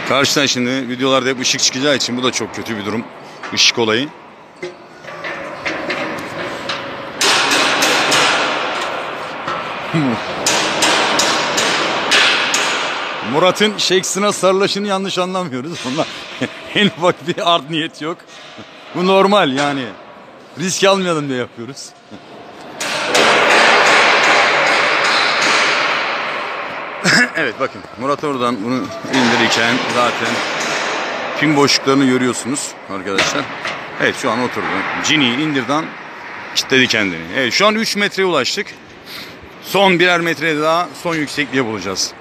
Karşıdan şimdi videolarda hep ışık çıkacağı için bu da çok kötü bir durum. Işık olayı. Murat'ın Shakespeare'a sarılaşını yanlış anlamıyoruz. Onlar en ufak bir art niyet yok. Bu normal yani. Risk almayalım diye yapıyoruz. Evet bakın Murat oradan bunu indirirken zaten pin boşluklarını görüyorsunuz arkadaşlar. Evet şu an oturdu. Cini'yi indirden kilitledi kendini. Evet şu an 3 metreye ulaştık. Son birer metre daha son yüksekliğe bulacağız.